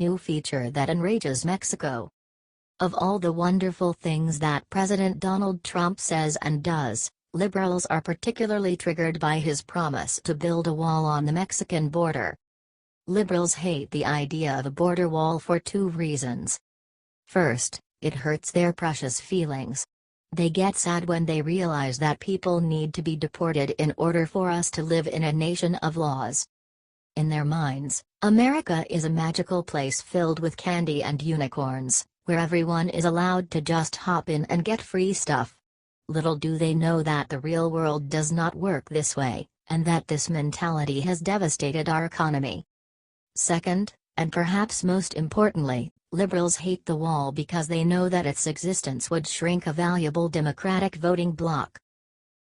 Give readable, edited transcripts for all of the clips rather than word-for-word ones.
New feature that enrages Mexico. Of all the wonderful things that President Donald Trump says and does, liberals are particularly triggered by his promise to build a wall on the Mexican border. Liberals hate the idea of a border wall for two reasons. First, it hurts their precious feelings. They get sad when they realize that people need to be deported in order for us to live in a nation of laws. In their minds, America is a magical place filled with candy and unicorns, where everyone is allowed to just hop in and get free stuff. Little do they know that the real world does not work this way, and that this mentality has devastated our economy. Second, and perhaps most importantly, liberals hate the wall because they know that its existence would shrink a valuable Democratic voting bloc.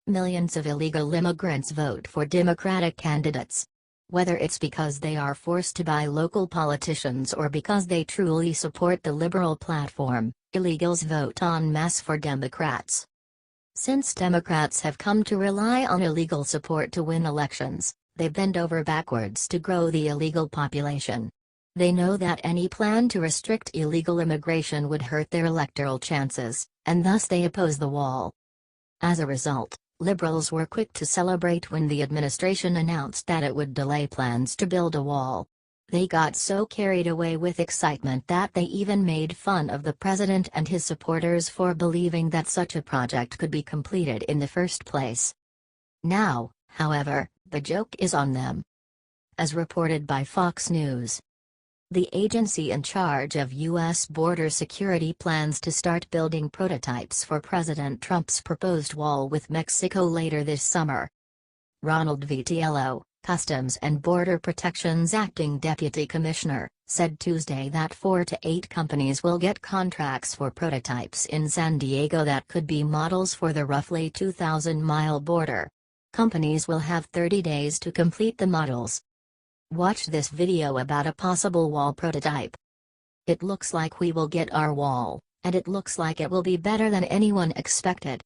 Millions of illegal immigrants vote for Democratic candidates. Whether it's because they are forced to by local politicians or because they truly support the liberal platform, illegals vote en masse for Democrats. Since Democrats have come to rely on illegal support to win elections, they bend over backwards to grow the illegal population. They know that any plan to restrict illegal immigration would hurt their electoral chances, and thus they oppose the wall. As a result, liberals were quick to celebrate when the administration announced that it would delay plans to build a wall. They got so carried away with excitement that they even made fun of the president and his supporters for believing that such a project could be completed in the first place. Now, however, the joke is on them. As reported by Fox News, the agency in charge of U.S. border security plans to start building prototypes for President Trump's proposed wall with Mexico later this summer. Ronald Vitiello, Customs and Border Protection's acting deputy commissioner, said Tuesday that 4 to 8 companies will get contracts for prototypes in San Diego that could be models for the roughly 2,000-mile border. Companies will have 30 days to complete the models. Watch this video about a possible wall prototype. It looks like we will get our wall, and it looks like it will be better than anyone expected.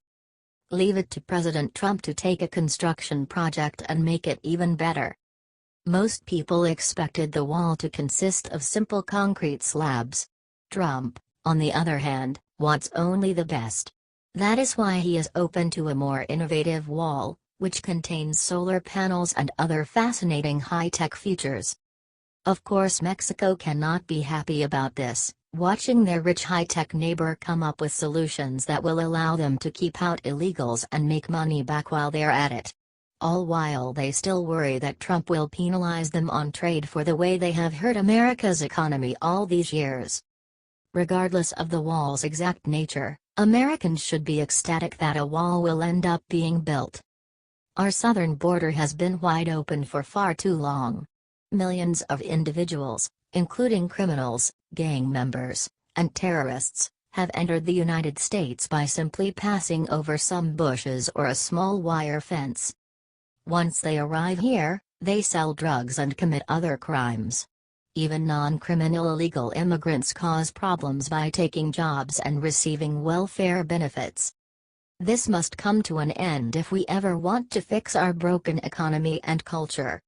Leave it to President Trump to take a construction project and make it even better. Most people expected the wall to consist of simple concrete slabs. Trump, on the other hand, wants only the best. That is why he is open to a more innovative wall, which contains solar panels and other fascinating high-tech features. Of course, Mexico cannot be happy about this, watching their rich high-tech neighbor come up with solutions that will allow them to keep out illegals and make money back while they're at it. All while they still worry that Trump will penalize them on trade for the way they have hurt America's economy all these years. Regardless of the wall's exact nature, Americans should be ecstatic that a wall will end up being built. Our southern border has been wide open for far too long. Millions of individuals, including criminals, gang members, and terrorists, have entered the United States by simply passing over some bushes or a small wire fence. Once they arrive here, they sell drugs and commit other crimes. Even non-criminal illegal immigrants cause problems by taking jobs and receiving welfare benefits. This must come to an end if we ever want to fix our broken economy and culture.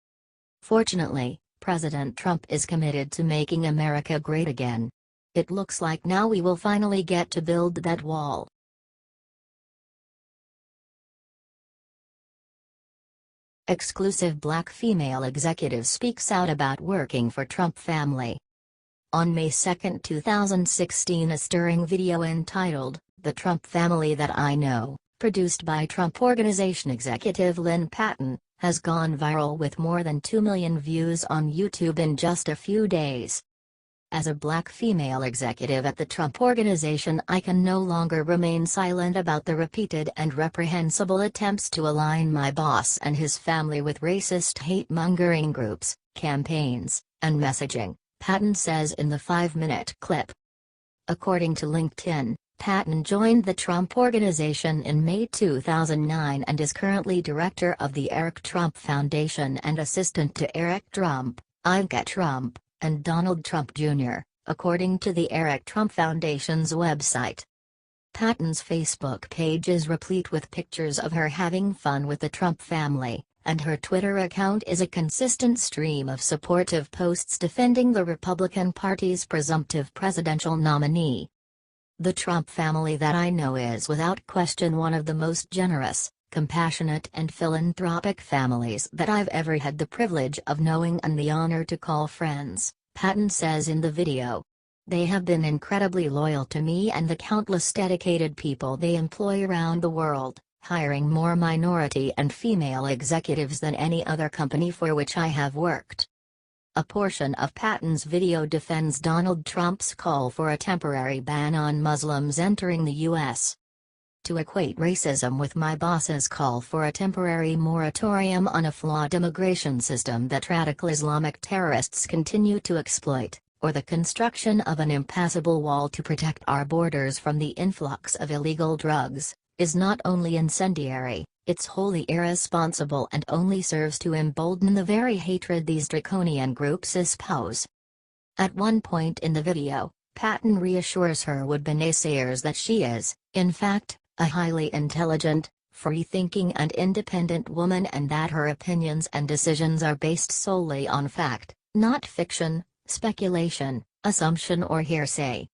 Fortunately, President Trump is committed to making America great again. It looks like now we will finally get to build that wall. Exclusive black female executive speaks out about working for Trump family. On May 2, 2016, a stirring video entitled, "The Trump Family That I Know," produced by Trump Organization executive Lynn Patton, has gone viral with more than 2 million views on YouTube in just a few days. As a black female executive at the Trump Organization, I can no longer remain silent about the repeated and reprehensible attempts to align my boss and his family with racist hate-mongering groups, campaigns, and messaging, Patton says in the 5-minute clip. According to LinkedIn, Patton joined the Trump Organization in May 2009 and is currently director of the Eric Trump Foundation and assistant to Eric Trump, Ivanka Trump, and Donald Trump Jr., according to the Eric Trump Foundation's website. Patton's Facebook page is replete with pictures of her having fun with the Trump family, and her Twitter account is a consistent stream of supportive posts defending the Republican Party's presumptive presidential nominee. The Trump family that I know is without question one of the most generous, compassionate and philanthropic families that I've ever had the privilege of knowing and the honor to call friends, Patton says in the video. They have been incredibly loyal to me and the countless dedicated people they employ around the world, hiring more minority and female executives than any other company for which I have worked. A portion of Patton's video defends Donald Trump's call for a temporary ban on Muslims entering the U.S. To equate racism with my boss's call for a temporary moratorium on a flawed immigration system that radical Islamic terrorists continue to exploit, or the construction of an impassable wall to protect our borders from the influx of illegal drugs, is not only incendiary, it's wholly irresponsible and only serves to embolden the very hatred these draconian groups espouse. At one point in the video, Patton reassures her would-be naysayers that she is, in fact, a highly intelligent, free-thinking and independent woman and that her opinions and decisions are based solely on fact, not fiction, speculation, assumption or hearsay.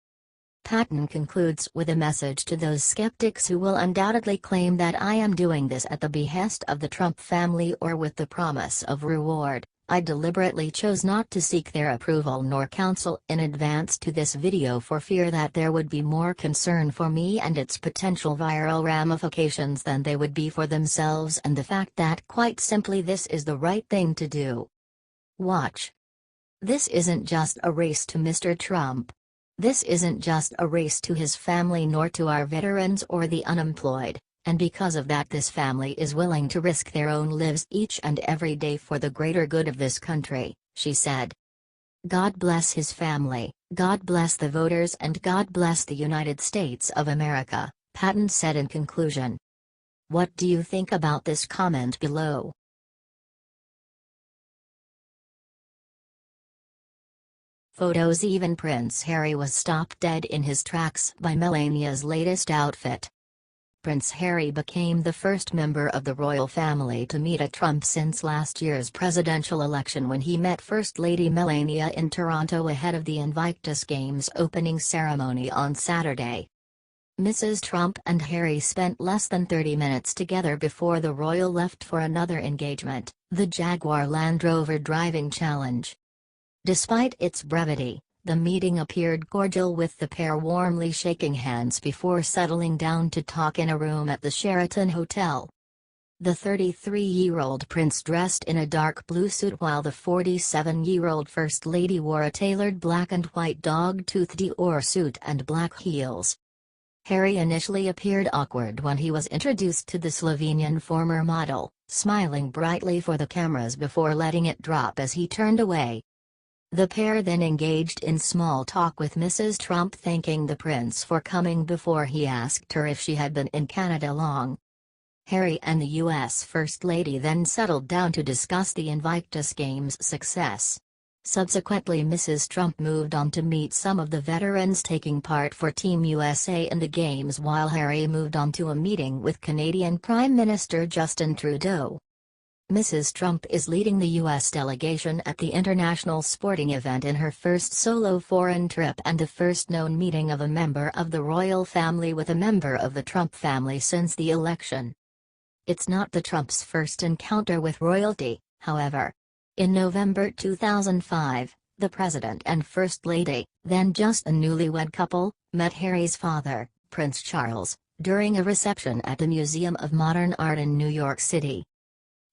Patton concludes with a message to those skeptics who will undoubtedly claim that I am doing this at the behest of the Trump family or with the promise of reward. I deliberately chose not to seek their approval nor counsel in advance to this video for fear that there would be more concern for me and its potential viral ramifications than they would be for themselves and the fact that quite simply this is the right thing to do. Watch. This isn't just a race to Mr. Trump. This isn't just a race to his family nor to our veterans or the unemployed, and because of that this family is willing to risk their own lives each and every day for the greater good of this country, she said. God bless his family, God bless the voters and God bless the United States of America, Patton said in conclusion. What do you think about this? Comment below. Photos. Even Prince Harry was stopped dead in his tracks by Melania's latest outfit. Prince Harry became the first member of the royal family to meet a Trump since last year's presidential election when he met First Lady Melania in Toronto ahead of the Invictus Games opening ceremony on Saturday. Mrs. Trump and Harry spent less than 30 minutes together before the royal left for another engagement, the Jaguar Land Rover Driving Challenge. Despite its brevity, the meeting appeared cordial with the pair warmly shaking hands before settling down to talk in a room at the Sheraton Hotel. The 33-year-old prince dressed in a dark blue suit while the 47-year-old First Lady wore a tailored black and white dog-tooth Dior suit and black heels. Harry initially appeared awkward when he was introduced to the Slovenian former model, smiling brightly for the cameras before letting it drop as he turned away. The pair then engaged in small talk with Mrs. Trump thanking the prince for coming before he asked her if she had been in Canada long. Harry and the U.S. First Lady then settled down to discuss the Invictus Games' success. Subsequently, Mrs. Trump moved on to meet some of the veterans taking part for Team USA in the Games while Harry moved on to a meeting with Canadian Prime Minister Justin Trudeau. Mrs. Trump is leading the U.S. delegation at the international sporting event in her first solo foreign trip and the first known meeting of a member of the royal family with a member of the Trump family since the election. It's not the Trumps' first encounter with royalty, however. In November 2005, the President and First Lady, then just a newlywed couple, met Harry's father, Prince Charles, during a reception at the Museum of Modern Art in New York City.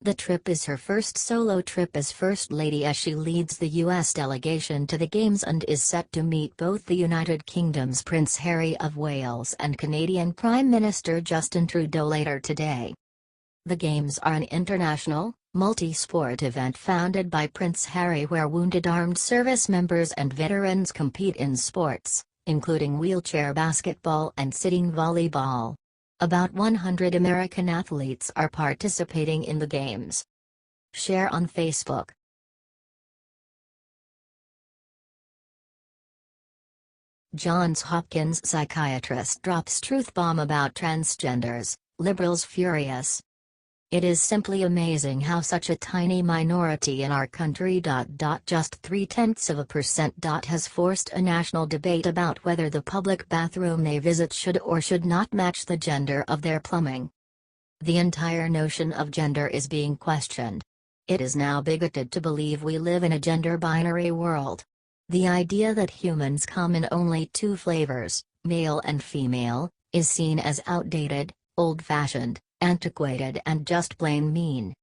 The trip is her first solo trip as First Lady as she leads the U.S. delegation to the Games and is set to meet both the United Kingdom's Prince Harry of Wales and Canadian Prime Minister Justin Trudeau later today. The Games are an international, multi-sport event founded by Prince Harry where wounded armed service members and veterans compete in sports, including wheelchair basketball and sitting volleyball. About 100 American athletes are participating in the Games. Share on Facebook. Johns Hopkins psychiatrist drops truth bomb about transgenders, liberals furious. It is simply amazing how such a tiny minority in our country. Just 0.3% has forced a national debate about whether the public bathroom they visit should or should not match the gender of their plumbing. The entire notion of gender is being questioned. It is now bigoted to believe we live in a gender binary world. The idea that humans come in only two flavors, male and female, is seen as outdated, old-fashioned, antiquated and just plain mean.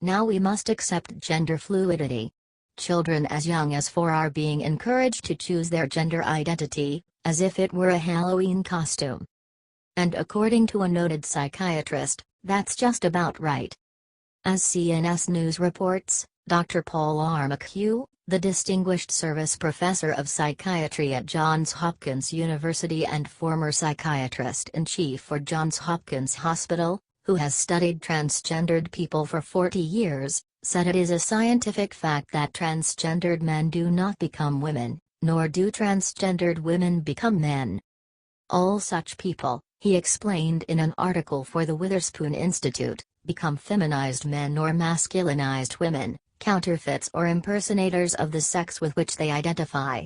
Now we must accept gender fluidity. Children as young as 4 are being encouraged to choose their gender identity, as if it were a Halloween costume. And according to a noted psychiatrist, that's just about right. As CNS News reports, Dr. Paul R. McHugh, the Distinguished Service Professor of Psychiatry at Johns Hopkins University and former psychiatrist-in-chief for Johns Hopkins Hospital, who has studied transgendered people for 40 years, said it is a scientific fact that transgendered men do not become women, nor do transgendered women become men. All such people, he explained in an article for the Witherspoon Institute, become feminized men or masculinized women, counterfeits or impersonators of the sex with which they identify.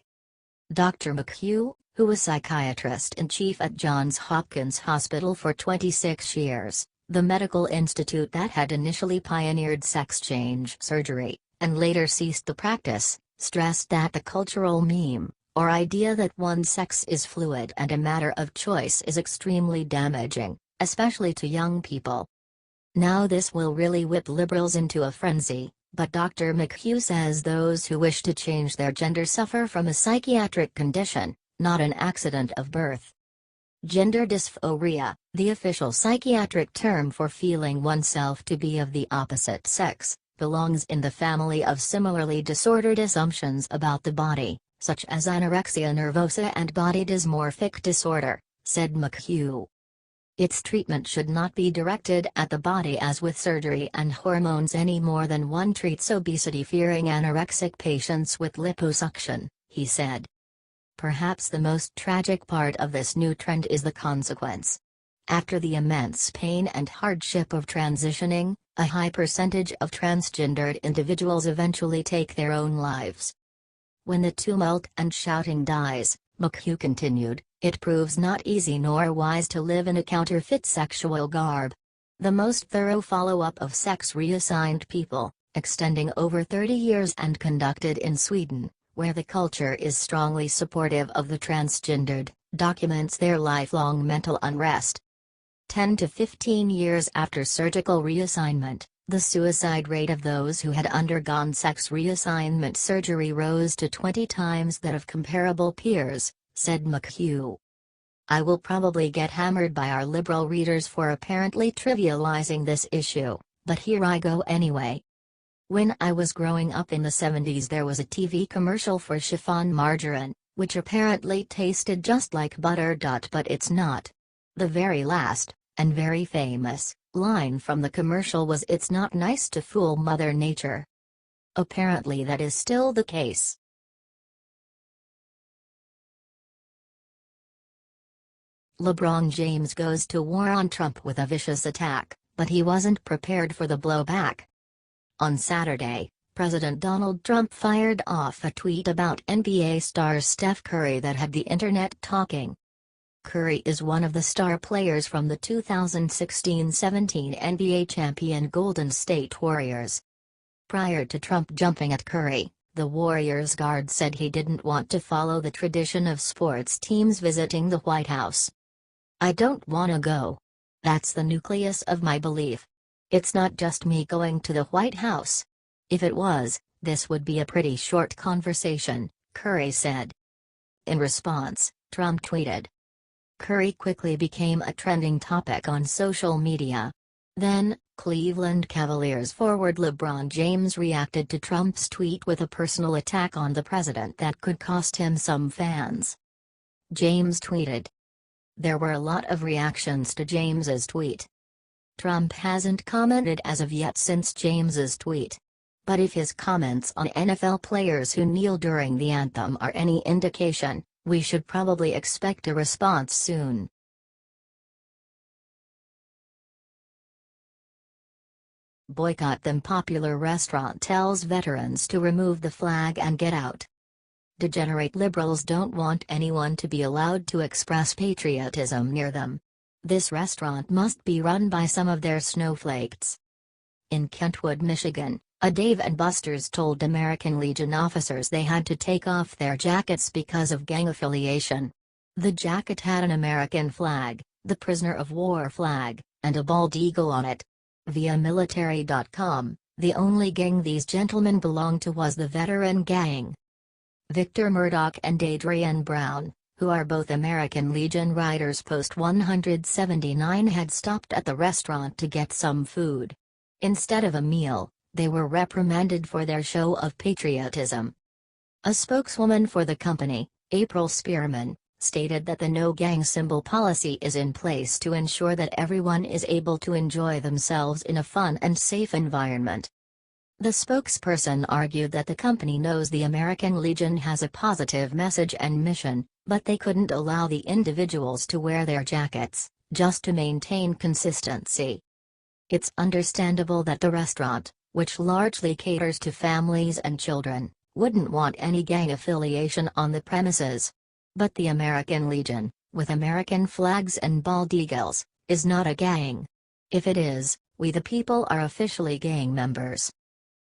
Dr. McHugh, who was psychiatrist-in-chief at Johns Hopkins Hospital for 26 years, the medical institute that had initially pioneered sex change surgery, and later ceased the practice, stressed that the cultural meme, or idea that one's sex is fluid and a matter of choice is extremely damaging, especially to young people. Now this will really whip liberals into a frenzy, but Dr. McHugh says those who wish to change their gender suffer from a psychiatric condition, not an accident of birth. Gender dysphoria, the official psychiatric term for feeling oneself to be of the opposite sex, belongs in the family of similarly disordered assumptions about the body, such as anorexia nervosa and body dysmorphic disorder, said McHugh. Its treatment should not be directed at the body as with surgery and hormones any more than one treats obesity-fearing anorexic patients with liposuction, he said. Perhaps the most tragic part of this new trend is the consequence. After the immense pain and hardship of transitioning, a high percentage of transgendered individuals eventually take their own lives. When the tumult and shouting dies, McHugh continued, it proves not easy nor wise to live in a counterfeit sexual garb. The most thorough follow-up of sex reassigned people, extending over 30 years and conducted in Sweden, where the culture is strongly supportive of the transgendered, documents their lifelong mental unrest. 10 to 15 years after surgical reassignment, the suicide rate of those who had undergone sex reassignment surgery rose to 20 times that of comparable peers, said McHugh. I will probably get hammered by our liberal readers for apparently trivializing this issue, but here I go anyway. When I was growing up in the 70s there was a TV commercial for chiffon margarine, which apparently tasted just like butter. But it's not. The very last, and very famous, line from the commercial was "It's not nice to fool Mother Nature." Apparently that is still the case. LeBron James goes to war on Trump with a vicious attack, but he wasn't prepared for the blowback. On Saturday, President Donald Trump fired off a tweet about NBA star Steph Curry that had the internet talking. Curry is one of the star players from the 2016-17 NBA champion Golden State Warriors. Prior to Trump jumping at Curry, the Warriors guard said he didn't want to follow the tradition of sports teams visiting the White House. I don't wanna go. That's the nucleus of my belief. It's not just me going to the White House. If it was, this would be a pretty short conversation, Curry said. In response, Trump tweeted. Curry quickly became a trending topic on social media. Then, Cleveland Cavaliers forward LeBron James reacted to Trump's tweet with a personal attack on the president that could cost him some fans. James tweeted. There were a lot of reactions to James's tweet. Trump hasn't commented as of yet since James's tweet. But if his comments on NFL players who kneel during the anthem are any indication, we should probably expect a response soon. Boycott them. Popular restaurant tells veterans to remove the flag and get out. Degenerate liberals don't want anyone to be allowed to express patriotism near them. This restaurant must be run by some of their snowflakes. In Kentwood, Michigan, a Dave & Buster's told American Legion officers they had to take off their jackets because of gang affiliation. The jacket had an American flag, the prisoner of war flag, and a bald eagle on it. Via military.com, the only gang these gentlemen belonged to was the veteran gang. Victor Murdoch and Adrian Brown, who are both American Legion riders post 179, had stopped at the restaurant to get some food. Instead of a meal, they were reprimanded for their show of patriotism. A spokeswoman for the company, April Spearman, stated that the no gang symbol policy is in place to ensure that everyone is able to enjoy themselves in a fun and safe environment. The spokesperson argued that the company knows the American Legion has a positive message and mission, but they couldn't allow the individuals to wear their jackets, just to maintain consistency. It's understandable that the restaurant, which largely caters to families and children, wouldn't want any gang affiliation on the premises. But the American Legion, with American flags and bald eagles, is not a gang. If it is, we the people are officially gang members.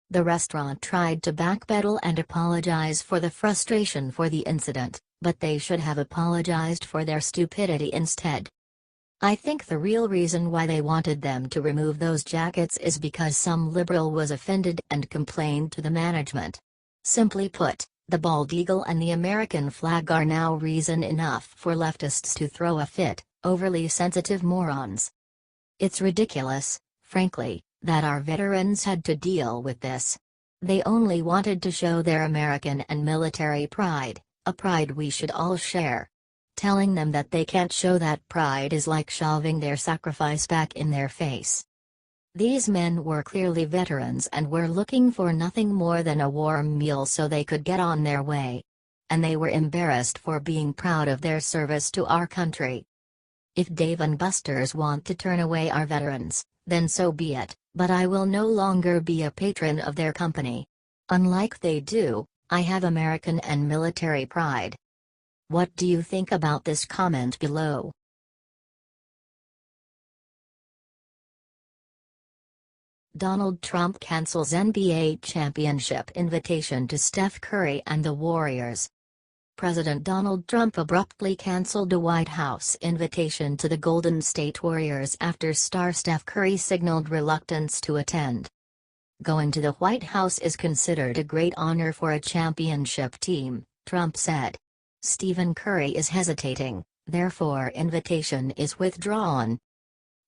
The restaurant tried to backpedal and apologize for the frustration for the incident, but they should have apologized for their stupidity instead. I think the real reason why they wanted them to remove those jackets is because some liberal was offended and complained to the management. Simply put, the bald eagle and the American flag are now reason enough for leftists to throw a fit, overly sensitive morons. It's ridiculous, frankly, that our veterans had to deal with this. They only wanted to show their American and military pride, a pride we should all share. Telling them that they can't show that pride is like shoving their sacrifice back in their face. These men were clearly veterans and were looking for nothing more than a warm meal so they could get on their way. And they were embarrassed for being proud of their service to our country. If Dave & Buster's want to turn away our veterans, then so be it, but I will no longer be a patron of their company. Unlike they do, I have American and military pride. What do you think about this? Comment below. Donald Trump cancels NBA championship invitation to Steph Curry and the Warriors. President Donald Trump abruptly canceled a White House invitation to the Golden State Warriors after star Steph Curry signaled reluctance to attend. Going to the White House is considered a great honor for a championship team, Trump said. Stephen Curry is hesitating, therefore invitation is withdrawn.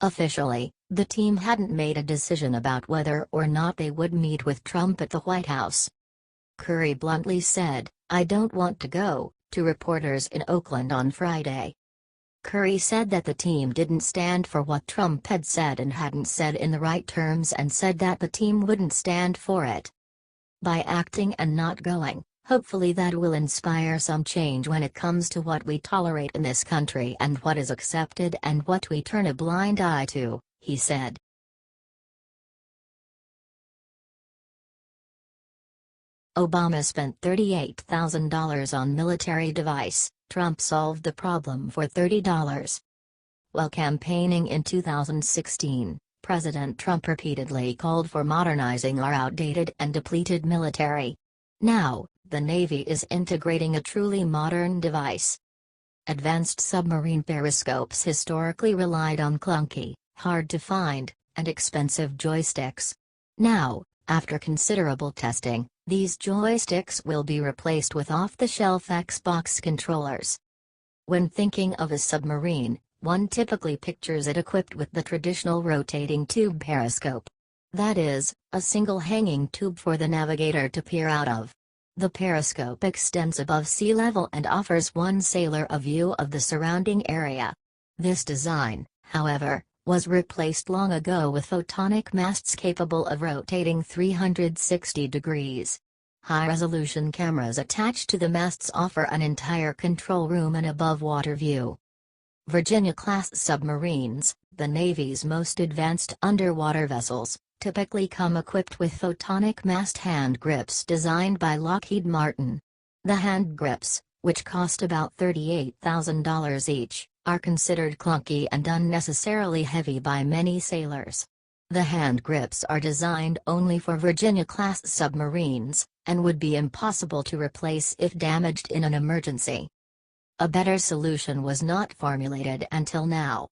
Officially, the team hadn't made a decision about whether or not they would meet with Trump at the White House. Curry bluntly said, "I don't want to go," to reporters in Oakland on Friday. Curry said that the team didn't stand for what Trump had said and hadn't said in the right terms, and said that the team wouldn't stand for it. By acting and not going, hopefully that will inspire some change when it comes to what we tolerate in this country and what is accepted and what we turn a blind eye to, he said. Obama spent $38,000 on military device, Trump solved the problem for $30. While campaigning in 2016, President Trump repeatedly called for modernizing our outdated and depleted military. Now, the Navy is integrating a truly modern device. Advanced submarine periscopes historically relied on clunky, hard-to-find, and expensive joysticks. Now, after considerable testing, these joysticks will be replaced with off-the-shelf Xbox controllers. When thinking of a submarine, one typically pictures it equipped with the traditional rotating tube periscope. That is, a single hanging tube for the navigator to peer out of. The periscope extends above sea level and offers one sailor a view of the surrounding area. This design, however, was replaced long ago with photonic masts capable of rotating 360 degrees. High-resolution cameras attached to the masts offer an entire control room and above-water view. Virginia-class submarines, the Navy's most advanced underwater vessels, typically come equipped with photonic mast hand grips designed by Lockheed Martin. The hand grips, which cost about $38,000 each, are considered clunky and unnecessarily heavy by many sailors. The hand grips are designed only for Virginia-class submarines, and would be impossible to replace if damaged in an emergency. A better solution was not formulated until now.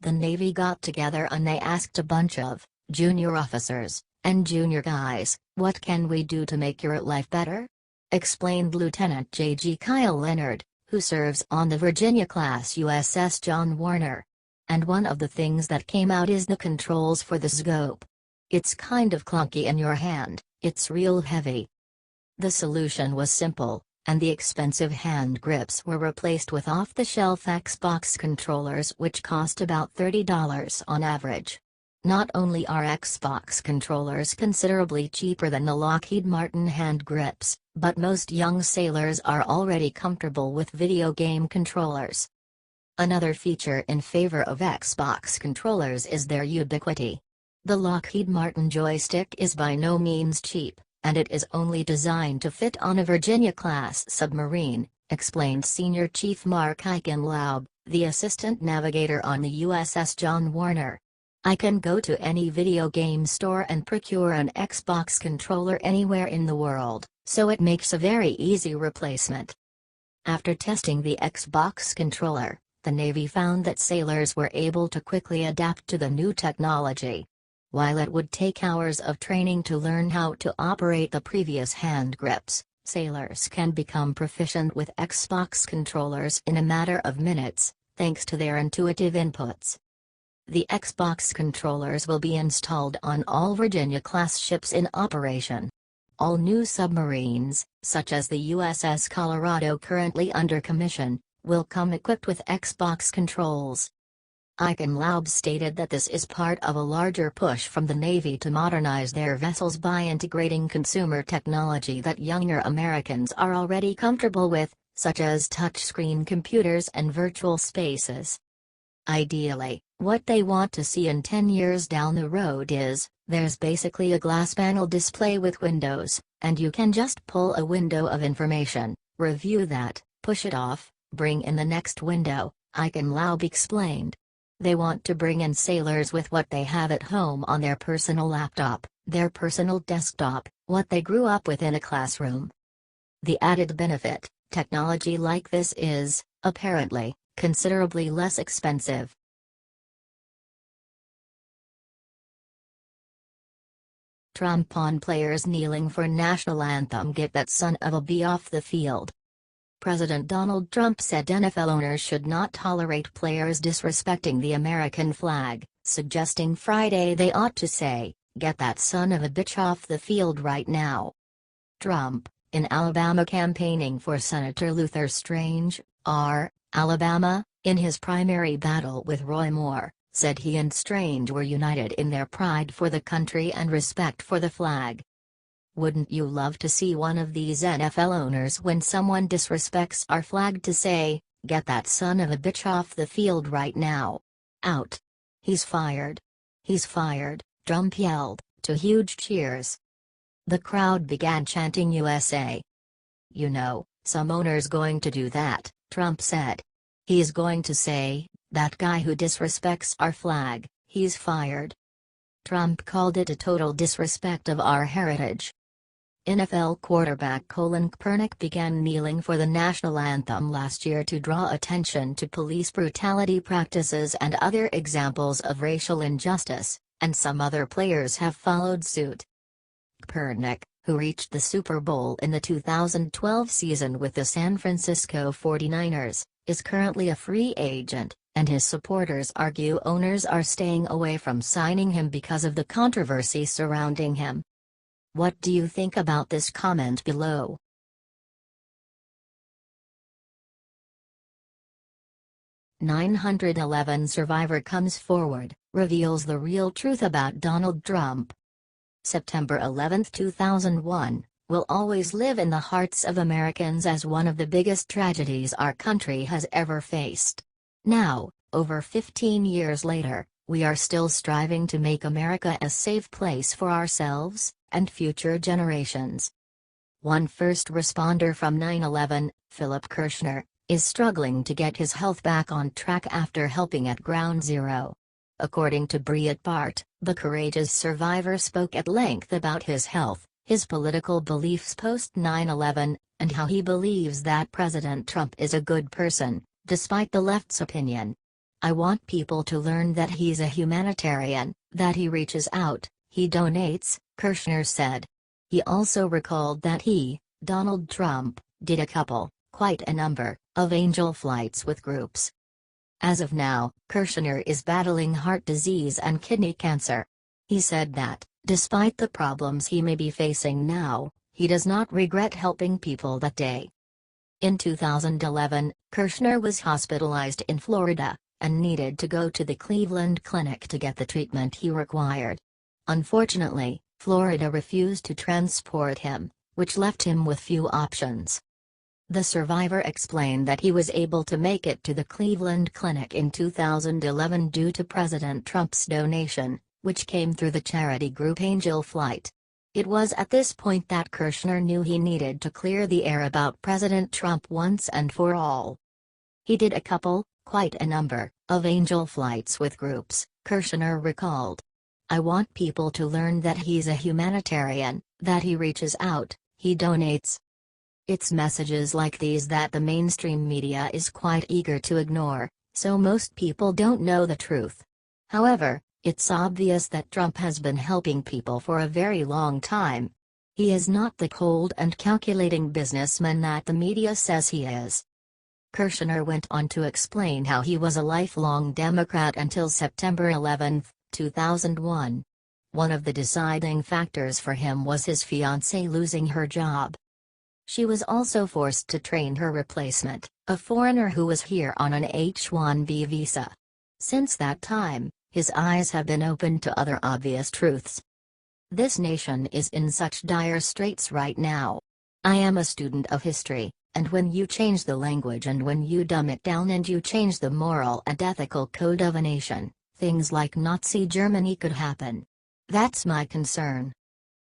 The Navy got together and they asked a bunch of junior officers and junior guys, "What can we do to make your life better?" explained Lieutenant J.G. Kyle Leonard, who serves on the Virginia-class USS John Warner. And one of the things that came out is the controls for the scope. It's kind of clunky in your hand, it's real heavy. The solution was simple, and the expensive hand grips were replaced with off-the-shelf Xbox controllers which cost about $30 on average. Not only are Xbox controllers considerably cheaper than the Lockheed Martin hand grips, but most young sailors are already comfortable with video game controllers. Another feature in favor of Xbox controllers is their ubiquity. The Lockheed Martin joystick is by no means cheap, and it is only designed to fit on a Virginia-class submarine, explained Senior Chief Mark Eichenlaub, the assistant navigator on the USS John Warner. "I can go to any video game store and procure an Xbox controller anywhere in the world, so it makes a very easy replacement." After testing the Xbox controller, the Navy found that sailors were able to quickly adapt to the new technology. While it would take hours of training to learn how to operate the previous hand grips, sailors can become proficient with Xbox controllers in a matter of minutes, thanks to their intuitive inputs. The Xbox controllers will be installed on all Virginia-class ships in operation. All new submarines, such as the USS Colorado currently under commission, will come equipped with Xbox controls. Eichenlaub stated that this is part of a larger push from the Navy to modernize their vessels by integrating consumer technology that younger Americans are already comfortable with, such as touchscreen computers and virtual spaces. Ideally, what they want to see in 10 years down the road is, there's basically a glass panel display with windows, and you can just pull a window of information, review that, push it off, bring in the next window, Eichenlaub explained. They want to bring in sailors with what they have at home on their personal laptop, their personal desktop, what they grew up with in a classroom. The added benefit, technology like this is, apparently, considerably less expensive. Trump on players kneeling for national anthem get that son of a b off the field. President Donald Trump said NFL owners should not tolerate players disrespecting the American flag, suggesting Friday they ought to say, "Get that son of a bitch off the field right now." Trump, in Alabama campaigning for Senator Luther Strange, R., Alabama, in his primary battle with Roy Moore, said he and Strange were united in their pride for the country and respect for the flag. Wouldn't you love to see one of these NFL owners when someone disrespects our flag to say, "Get that son of a bitch off the field right now"? Out. He's fired. He's fired, Trump yelled, to huge cheers. The crowd began chanting USA. "You know, some owner's going to do that," Trump said. "He's going to say, 'That guy who disrespects our flag, he's fired.'" Trump called it a total disrespect of our heritage. NFL quarterback Colin Kaepernick began kneeling for the national anthem last year to draw attention to police brutality practices and other examples of racial injustice, and some other players have followed suit. Kaepernick, who reached the Super Bowl in the 2012 season with the San Francisco 49ers, is currently a free agent, and his supporters argue owners are staying away from signing him because of the controversy surrounding him. What do you think about this? Comment below. 911 survivor comes forward, reveals the real truth about Donald Trump. September 11, 2001, will always live in the hearts of Americans as one of the biggest tragedies our country has ever faced. Now, over 15 years later, we are still striving to make America a safe place for ourselves and future generations. One first responder from 9/11, Philip Kirshner, is struggling to get his health back on track after helping at Ground Zero. According to Breitbart, the courageous survivor spoke at length about his health, his political beliefs post 9/11, and how he believes that President Trump is a good person, despite the left's opinion. "I want people to learn that he's a humanitarian, that he reaches out, he donates," Kirshner said. He also recalled that he, Donald Trump, did quite a number, of angel flights with groups. As of now, Kirshner is battling heart disease and kidney cancer. He said that, despite the problems he may be facing now, he does not regret helping people that day. In 2011, Kirshner was hospitalized in Florida, and needed to go to the Cleveland Clinic to get the treatment he required. Unfortunately, Florida refused to transport him, which left him with few options. The survivor explained that he was able to make it to the Cleveland Clinic in 2011 due to President Trump's donation, which came through the charity group Angel Flight. It was at this point that Kirshner knew he needed to clear the air about President Trump once and for all. He did quite a number, of angel flights with groups, Kirshner recalled. "I want people to learn that he's a humanitarian, that he reaches out, he donates." It's messages like these that the mainstream media is quite eager to ignore, so most people don't know the truth. However, it's obvious that Trump has been helping people for a very long time. He is not the cold and calculating businessman that the media says he is. Kirshner went on to explain how he was a lifelong Democrat until September 11, 2001. One of the deciding factors for him was his fiancée losing her job. She was also forced to train her replacement, a foreigner who was here on an H-1B visa. Since that time, his eyes have been opened to other obvious truths. "This nation is in such dire straits right now. I am a student of history, and when you change the language and when you dumb it down and you change the moral and ethical code of a nation, things like Nazi Germany could happen. That's my concern."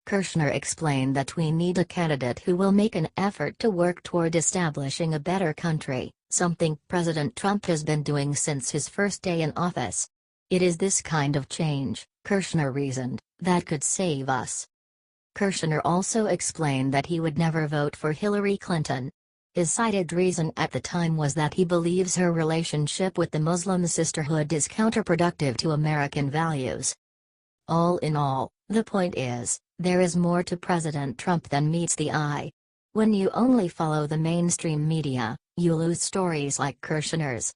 Kirshner explained that we need a candidate who will make an effort to work toward establishing a better country, something President Trump has been doing since his first day in office. "It is this kind of change," Kirshner reasoned, "that could save us." Kirshner also explained that he would never vote for Hillary Clinton. His cited reason at the time was that he believes her relationship with the Muslim Sisterhood is counterproductive to American values. All in all, the point is, there is more to President Trump than meets the eye. When you only follow the mainstream media, you lose stories like Kirshner's.